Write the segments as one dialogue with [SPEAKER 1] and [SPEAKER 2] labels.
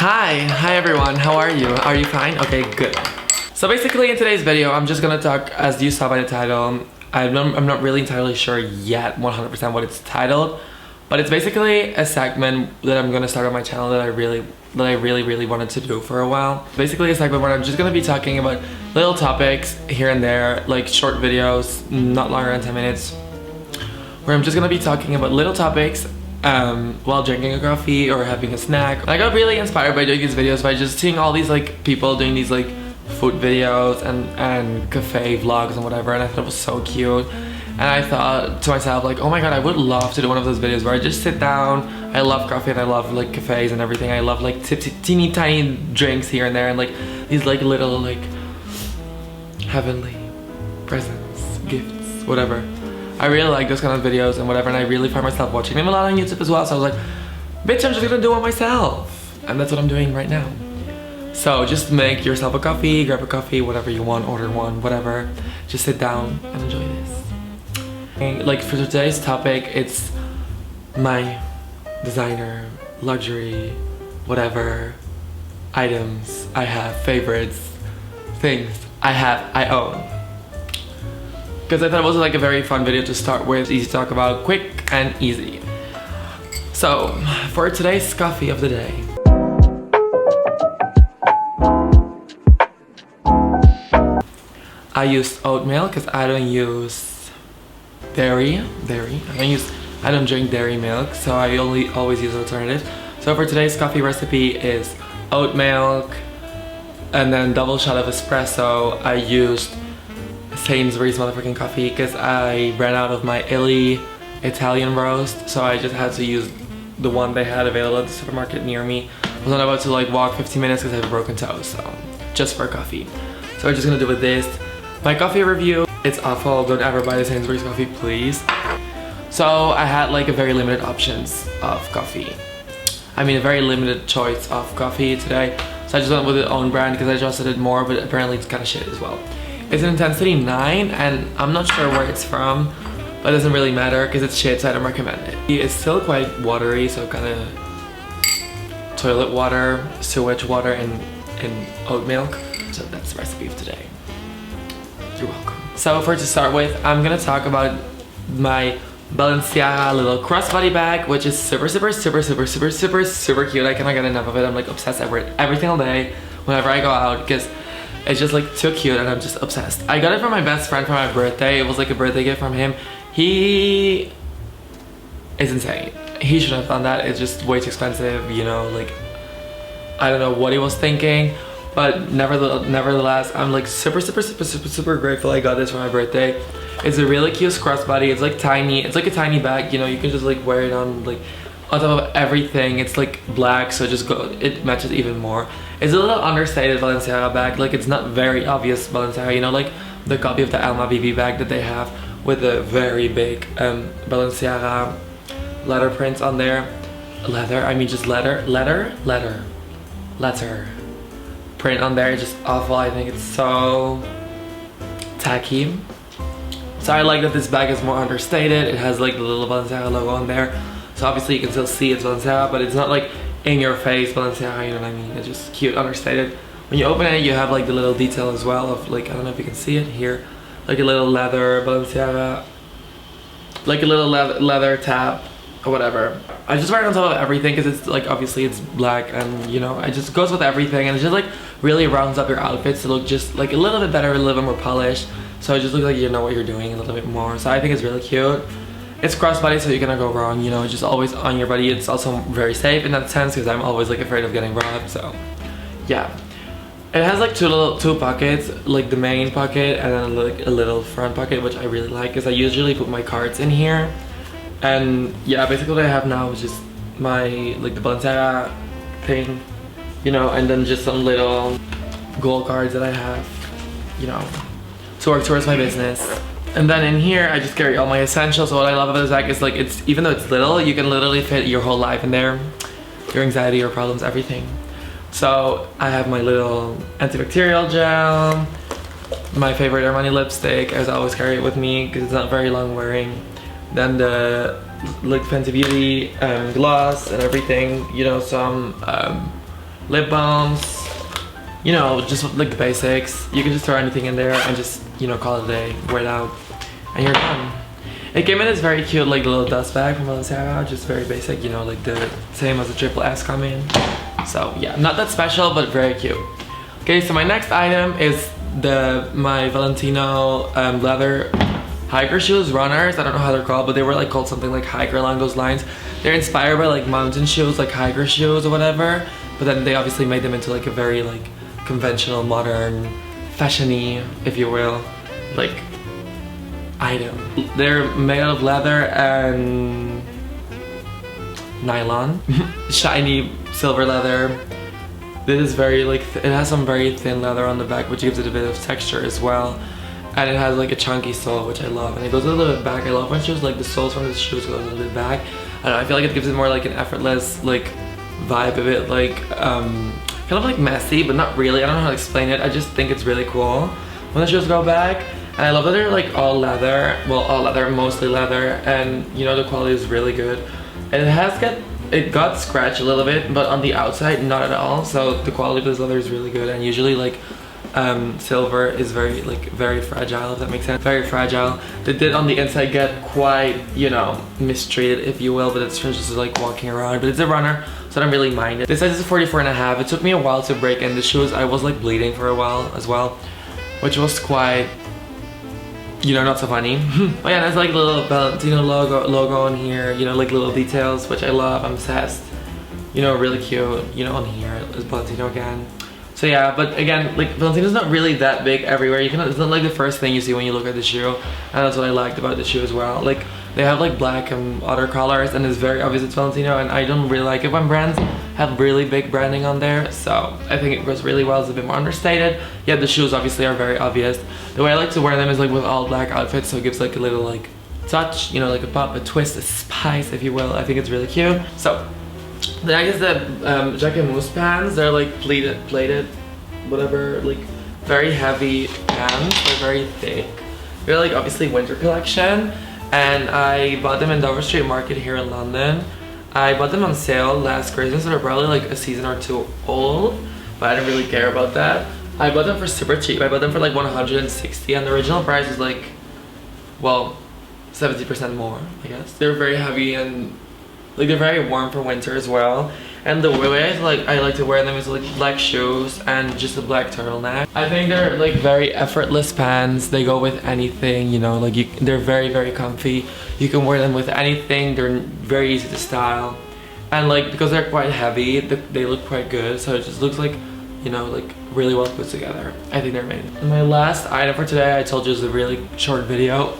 [SPEAKER 1] Hi everyone, how are you? Are you fine? Okay, good. So basically in today's video, I'm just gonna talk, as you saw by the title, I'm not really entirely sure yet 100% what it's titled, but it's basically a segment that I'm gonna start on my channel that I really wanted to do for a while. Basically a segment where I'm just gonna be talking about little topics here and there, like short videos, not longer than 10 minutes, where I'm just gonna be talking about little topics while drinking a coffee or having a snack. I got really inspired by doing these videos by just seeing all these like people doing these like food videos and cafe vlogs and whatever, and I thought it was so cute. And I thought to myself like, oh my god, I would love to do one of those videos where I just sit down. I love coffee and I love like cafes and everything. I love like teeny tiny drinks here and there and like these like little like heavenly presents, gifts, whatever. I really like those kind of videos and whatever, and I really find myself watching them a lot on YouTube as well. So I was like, bitch, I'm just gonna do it myself. And that's what I'm doing right now. So just make yourself a coffee, grab a coffee, whatever you want, order one, whatever. Just sit down and enjoy this. And like for today's topic, it's my designer, luxury, whatever items I have, favorites, things I own. Because I thought it was like a very fun video to start with, easy to talk about, quick and easy. So for today's coffee of the day, I used oat milk because I don't use dairy. I don't drink dairy milk, so I always use alternatives. So for today's coffee recipe is oat milk and then double shot of espresso. I used Sainsbury's motherfucking coffee because I ran out of my Illy Italian roast, so I just had to use the one they had available at the supermarket near me. I was not about to like walk 15 minutes because I have a broken toe, so just for coffee. So we're just gonna do with this. My coffee review, it's awful. Don't ever buy the Sainsbury's coffee, please. So I had like a very limited options of coffee. I mean a very limited choice of coffee today. So I just went with the own brand because I trusted it more, but apparently it's kind of shit as well. It's an intensity 9 and I'm not sure where it's from, but it doesn't really matter because it's shit, so I don't recommend it. It's still quite watery, so kind of toilet water, sewage water, and oat milk. So that's the recipe of today. You're welcome. So to start with, I'm gonna talk about my Balenciaga little crossbody bag, which is super cute. I cannot get enough of it. I'm like obsessed every single day whenever I go out because it's just like too cute and I'm just obsessed. I got it from my best friend for my birthday. It was like a birthday gift from him. He is insane. He shouldn't have done that. It's just way too expensive, you know, like I don't know what he was thinking, but nevertheless, I'm like super grateful I got this for my birthday. It's a really cute crossbody. It's like tiny. It's like a tiny bag, you know, you can just like wear it on like on top of everything. It's like black, so it matches even more. It's a little understated Balenciaga bag, like it's not very obvious Balenciaga, you know, like the copy of the Alma BB bag that they have with a very big Balenciaga letter prints on there. Leather, I mean just letter print on there, just awful. I think it's so tacky. So I like that this bag is more understated. It has like the little Balenciaga logo on there. So obviously you can still see it's Balenciaga, but it's not like in your face Balenciaga, you know what I mean? It's just cute, understated. When you open it, you have like the little detail as well of like, I don't know if you can see it here, like a little leather Balenciaga, like a little leather tab or whatever. I just wear it on top of everything because it's like, obviously it's black and you know, it just goes with everything and it just like really rounds up your outfits to look just like a little bit better, a little bit more polished. So it just looks like you know what you're doing a little bit more. So I think it's really cute. It's crossbody, so you cannot go wrong, you know, it's just always on your body. It's also very safe in that sense because I'm always like afraid of getting robbed, so yeah. It has like two pockets, like the main pocket and then like a little front pocket, which I really like because I usually put my cards in here. And yeah, basically what I have now is just my, like the Balenciaga thing, you know, and then just some little gold cards that I have, you know, to work towards my business. And then in here, I just carry all my essentials. So what I love about this bag is like, it's even though it's little, you can literally fit your whole life in there. Your anxiety, your problems, everything. So I have my little antibacterial gel, my favorite Armani lipstick, as I always carry it with me because it's not very long wearing. Then the like Fenty Beauty gloss and everything, you know, some lip balms, you know, just like the basics. You can just throw anything in there and just, you know, call it a day, wear it out, and you're done. It came in this very cute like little dust bag from Balenciaga, just very basic, you know, like the same as the triple S come in. So yeah, not that special, but very cute. Okay, so my next item is my Valentino leather hiker shoes, runners. I don't know how they're called, but they were like called something like hiker along those lines. They're inspired by like mountain shoes, like hiker shoes or whatever, but then they obviously made them into like a very like conventional, modern, fashion-y, if you will, like item. They're made out of leather and nylon, shiny silver leather. This is very like, it has some very thin leather on the back, which gives it a bit of texture as well. And it has like a chunky sole, which I love. And it goes a little bit back. I love when shoes, like the soles from the shoes go a little bit back. I don't know, I feel like it gives it more like an effortless like vibe, a bit like, kind of like messy, but not really. I don't know how to explain it. I just think it's really cool when the shoes go back. And I love that they're like all leather. Well, all leather, mostly leather. And you know, the quality is really good. And it got scratched a little bit, but on the outside, not at all. So the quality of this leather is really good. And usually like silver is very fragile, if that makes sense. Very fragile. They did on the inside get quite, you know, mistreated, if you will, but it's just like walking around. But it's a runner, so I don't really mind it. This size is 44.5. It took me a while to break in the shoes. I was like bleeding for a while as well, which was quite, you know, not so funny. Oh yeah, there's like a little Valentino logo on here, you know, like little details, which I love. I'm obsessed. You know, really cute. You know, on here is Valentino again. So yeah, but again, like Valentino's not really that big everywhere. It's not like the first thing you see when you look at the shoe, and that's what I liked about the shoe as well. Like they have like black and other colors, and it's very obvious it's Valentino, and I don't really like it when brands have really big branding on there. So I think it goes really well. It's a bit more understated. Yeah, the shoes obviously are very obvious. The way I like to wear them is like with all black outfits, so it gives like a little like touch, you know, like a pop, a twist, a spice, if you will. I think it's really cute. So then I guess the Jacquemus pants, they're like plated, whatever, like very heavy pants. They're very thick. They're like obviously winter collection, and I bought them in Dover Street Market here in London. I bought them on sale last Christmas, so they're probably like a season or two old, but I didn't really care about that. I bought them for super cheap. I bought them for like 160, and the original price was like, well, 70% more, I guess. They're very heavy and like they're very warm for winter as well. And the way I like to wear them is like black shoes and just a black turtleneck. I think they're like very effortless pants. They go with anything, you know, like they're very comfy. You can wear them with anything. They're very easy to style. And like because they're quite heavy, they look quite good. So it just looks like, you know, like really well put together. I think they're amazing. And my last item for today, I told you, is a really short video.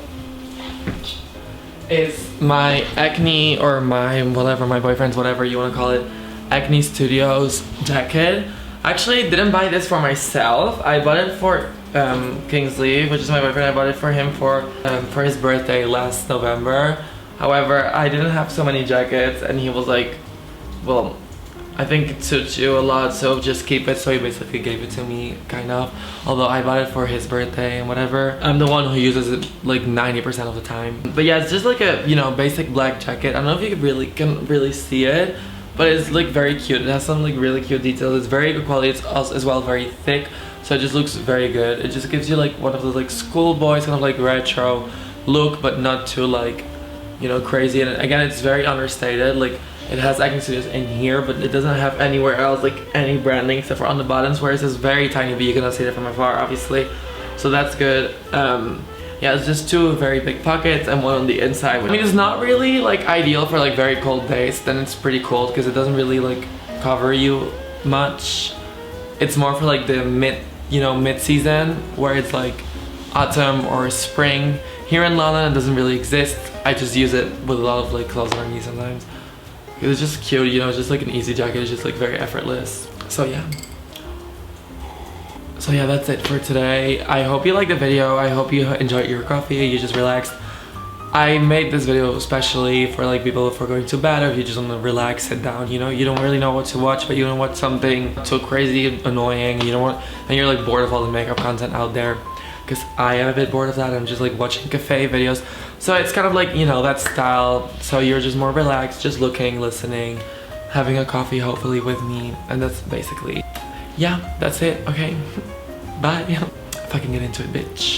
[SPEAKER 1] Is my Acne, or my whatever, my boyfriend's, whatever you want to call it, Acne Studios jacket. I actually didn't buy this for myself. I bought it for Kingsley, which is my boyfriend. I bought it for him for his birthday last November. However, I didn't have so many jackets, and he was like, well, I think it suits you a lot, so just keep it. So he basically gave it to me, kind of. Although I bought it for his birthday and whatever. I'm the one who uses it like 90% of the time. But yeah, it's just like a, you know, basic black jacket. I don't know if you can really see it, but it's like very cute. It has some like really cute details. It's very good quality. It's also as well very thick, so it just looks very good. It just gives you like one of those like schoolboys kind of like retro look, but not too like, you know, crazy. And again, it's very understated. Like it has Acne Studios in here, but it doesn't have anywhere else like any branding except for on the buttons, where it says very tiny, but you cannot see it from afar, obviously. So that's good. Yeah, it's just two very big pockets and one on the inside. I mean, it's not really like ideal for like very cold days. Then it's pretty cold because it doesn't really like cover you much. It's more for like the mid-season, where it's like autumn or spring. Here in London, it doesn't really exist. I just use it with a lot of like clothes on me sometimes. It's just cute, you know, it's just like an easy jacket. It's just like very effortless. So yeah. So yeah, that's it for today. I hope you liked the video. I hope you enjoyed your coffee, you just relaxed. I made this video especially for like people if we're going to bed, or if you just want to relax, sit down, you know, you don't really know what to watch, but you don't want something too crazy, annoying, you don't want, and you're like bored of all the makeup content out there. Because I am a bit bored of that. I'm just like watching cafe videos. So it's kind of like, you know, that style. So you're just more relaxed, just looking, listening, having a coffee hopefully with me, and that's basically, yeah, that's it. Okay, bye. If I can get into it, bitch.